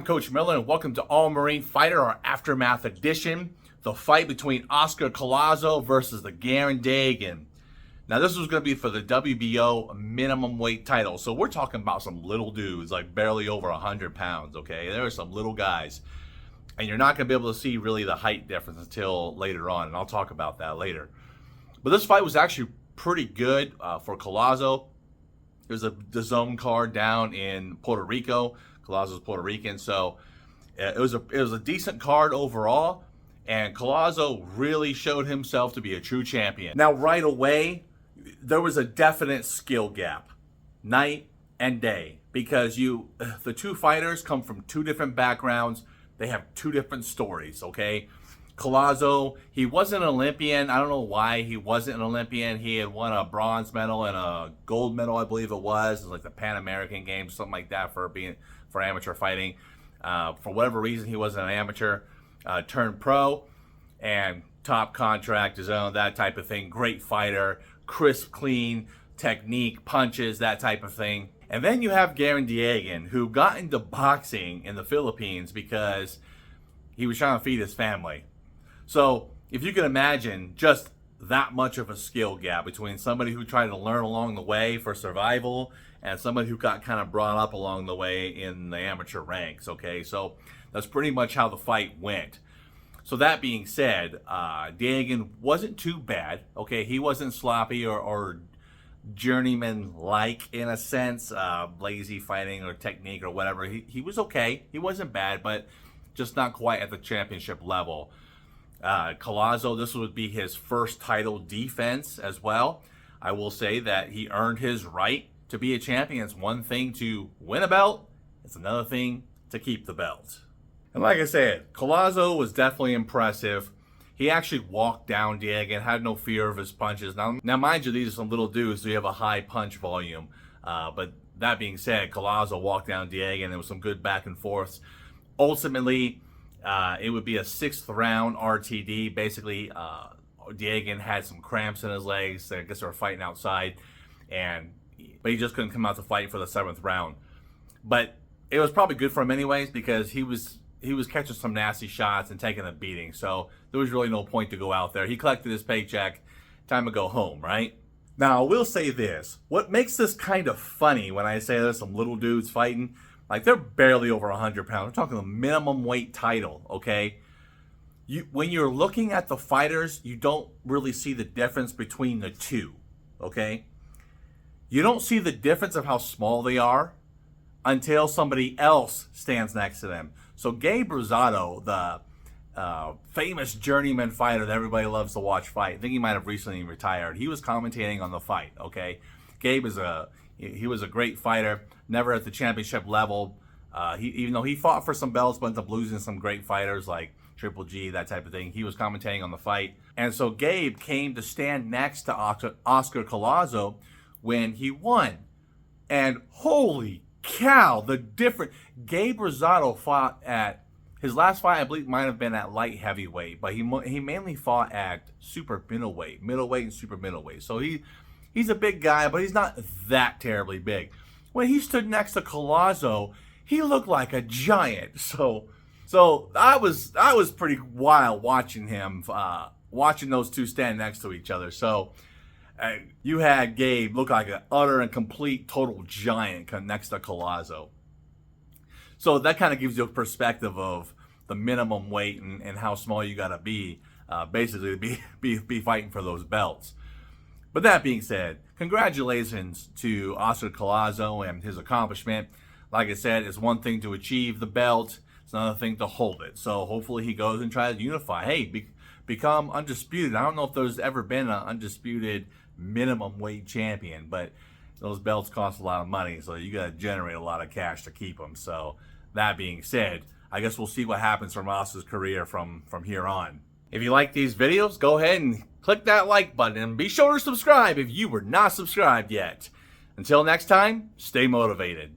Coach Miller, and welcome to All Marine Fighter, our Aftermath edition. The fight between Oscar Collazo versus the Garen Diagan. Now, this was going to be for the WBO minimum weight title. So we're talking about some little dudes, like barely over 100 pounds, okay? There are some little guys. And you're not going to be able to see really the height difference until later on, and I'll talk about that later. But this fight was actually pretty good for Collazo. There's a DAZN card down in Puerto Rico. Collazo's Puerto Rican, so it was a decent card overall, and Collazo really showed himself to be a true champion. Now, right away, there was a definite skill gap, night and day, because the two fighters come from two different backgrounds. They have two different stories, okay? Collazo, he wasn't an Olympian. I don't know why he wasn't an Olympian. He had won a bronze medal and a gold medal, I believe it was like the Pan American Games, something like that, for amateur fighting. For whatever reason, he wasn't an amateur. Turned pro and top contract, DAZN, that type of thing. Great fighter, crisp, clean technique, punches, that type of thing. And then you have Garen Diagan, who got into boxing in the Philippines because he was trying to feed his family. So if you can imagine just that much of a skill gap between somebody who tried to learn along the way for survival and somebody who got kind of brought up along the way in the amateur ranks, okay? So that's pretty much how the fight went. So that being said, Diagan wasn't too bad, okay? He wasn't sloppy or journeyman-like in a sense, lazy fighting or technique or whatever. He was okay. He wasn't bad, but just not quite at the championship level. Collazo, this would be his first title defense as well. I will say that he earned his right to be a champion. It's one thing to win a belt. It's another thing to keep the belt. And like I said, Collazo was definitely impressive. He actually walked down Diagan, had no fear of his punches. Now mind you, these are some little dudes, so you have a high punch volume. But that being said, Collazo walked down Diagan. There was some good back and forths. Ultimately, it would be a 6th round RTD. Basically, Diagan had some cramps in his legs. I guess they were fighting outside, but he just couldn't come out to fight for the 7th round. But it was probably good for him anyways, because he was catching some nasty shots and taking a beating. So there was really no point to go out there. He collected his paycheck. Time to go home, right? Now, I will say this. What makes this kind of funny when I say there's some little dudes fighting, like they're barely over 100 pounds. We're talking the minimum weight title, okay? When you're looking at the fighters, you don't really see the difference between the two, okay? You don't see the difference of how small they are until somebody else stands next to them. So Gabe Rosado, the famous journeyman fighter that everybody loves to watch fight, I think he might have recently retired. He was commentating on the fight, okay? Gabe was a great fighter, never at the championship level. Even though he fought for some belts, but ended up losing some great fighters like Triple G, that type of thing. He was commentating on the fight. And so Gabe came to stand next to Oscar Collazo when he won. And holy cow, the difference. Gabe Rosado fought at, his last fight I believe might have been at light heavyweight, but he mainly fought at super middleweight and super middleweight. So he's a big guy, but he's not that terribly big. When he stood next to Collazo, he looked like a giant. So I was pretty wild watching him, watching those two stand next to each other. So you had Gabe look like an utter and complete total giant next to Collazo. So that kind of gives you a perspective of the minimum weight and how small you got to be, basically to be fighting for those belts. But that being said, congratulations to Oscar Collazo and his accomplishment. Like I said, it's one thing to achieve the belt. It's another thing to hold it. So hopefully he goes and tries to unify. Hey, become undisputed. I don't know if there's ever been an undisputed minimum weight champion, but those belts cost a lot of money, so you got to generate a lot of cash to keep them. So that being said, I guess we'll see what happens from Oscar's career from here on. If you like these videos, go ahead and click that like button and be sure to subscribe if you were not subscribed yet. Until next time, stay motivated.